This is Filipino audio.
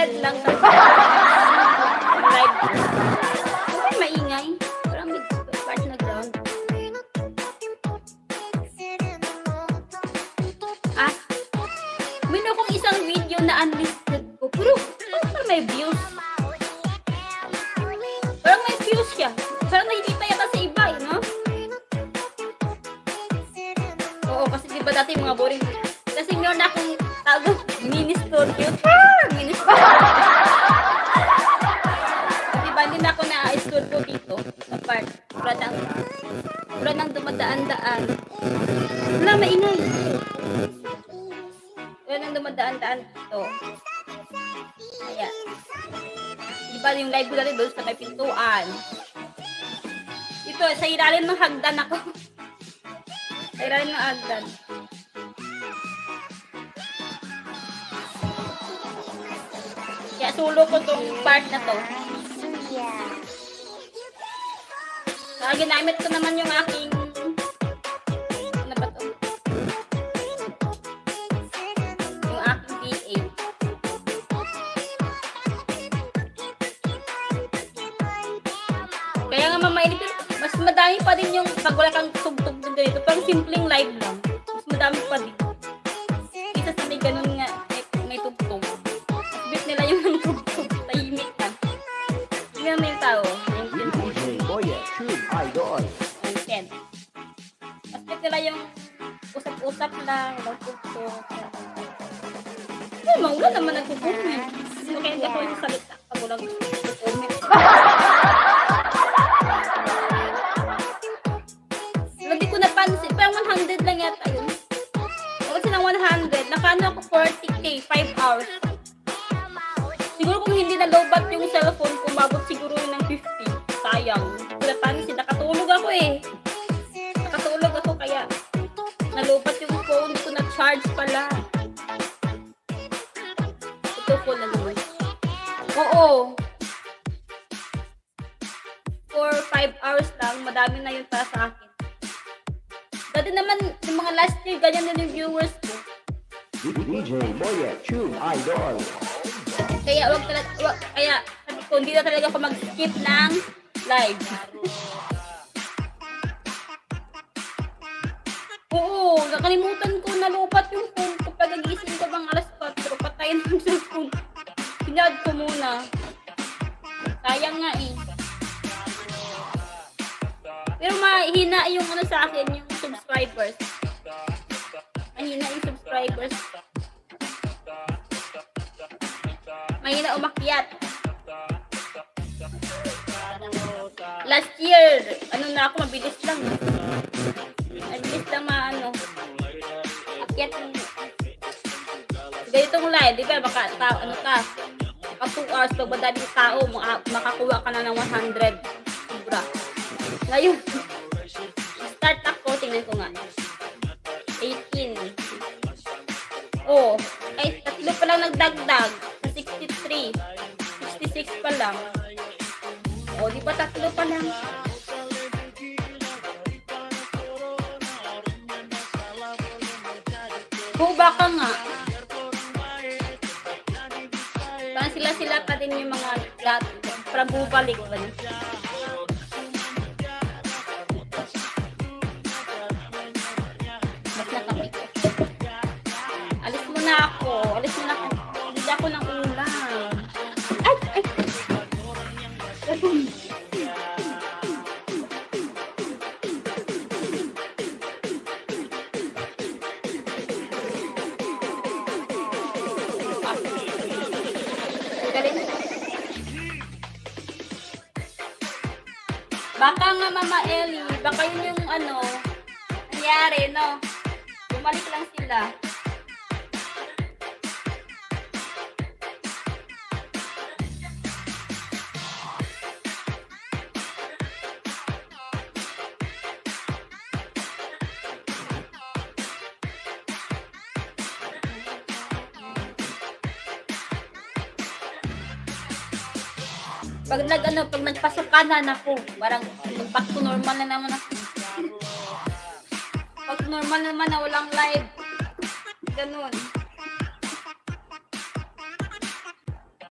100 lang kasi. Live. Okay, maingay. Parang may part na ground. Ah, meron akong isang video na unlisted ko. Pero, parang may views. Parang may views siya. Parang nakikita yata sa iba, no? Oo, kasi diba dati mga boring. Kasi meron akong tago, mini-studio. Mini-studio. Diba, hindi na ako na-studio dito. Sa part. Wala nang dumadaan-daan. Wala, maingay. Wala nang dumadaan-daan dito. Ayan. Diba yung live ko dati doon sa may pintuan. Ito, sa ilalim ng hagdan ako. Sa ilalim ng hagdan. Kaya sulo ko tong part na to. Kaya ginamit ko naman yung aking ano ba to? Yung aking V8. Kaya nga mamainit, mas madami pa din yung pag wala kang tugtog ng ganito. Parang simpleng live lang. Mas madami pa din. Isa sa may ganun nga, may tugtog. Bit nila yung tugtog. Tahimik ka. Tingnan mo yung tao. Content. Mas bit nila yung usap-usap lang. Walang tugtog. Wala naman nagko-comment. Kaya hindi ako yung salita pag walang comment. Hindi ko napansin. Parang 100 lang yata yun. Kasi ng 100, nakano ako 40k, 5 hours. Siguro kung hindi na low bat yung cellphone ko, mabot siguro yun ng 50. Sayang. Hindi ko napansin. Nakatulog ako eh. Nakatulog ako kaya na-low bat yung phone. Hindi ko na-charge pala. Ito phone na naman. Oo. For 5 hours lang, madami na yun para sa akin. Dati naman, yung mga last year, ganyan din yung viewers ko. DJ Boyet, Tube Idol. Kaya wag talaga, kaya sabi ko, hindi na talaga ako mag-skip ng live. Oo, nakalimutan ko, nalupat yung phone ko. Pag nagising ko bang alas 4, patayin ng cellphone. Pinad ko muna. Sayang nga eh. Pero mahina yung ano sa akin, yung subscribers. Mahina yung subscribers. Mahina umakyat. Last year, ano na ako, mabilis lang. Mabilis lang maano. Akyat yung ganitong live, di ba? Baka, ano ka, baka 2 hours, pag madaming tao, makakuha ka na ng 100. Sobra. Ngayon, start ako, tingnan ko nga. 18. Oh, ay, tatlo pa lang nagdagdag. 63. 66 pa lang. Oh, di ba tatlo pa lang? Oh, baka nga. Parang sila pa din yung mga parang bubalik ba niya? Alis mo na ako. Hindi ako ng ulam. Ay! Baka nga Mama Ellie, baka yun yung ano, nangyari, no? Bumalik lang sila. Pag nagpasok ka na ako, parang back to normal na naman ako. Pag normal naman na walang live, ganun.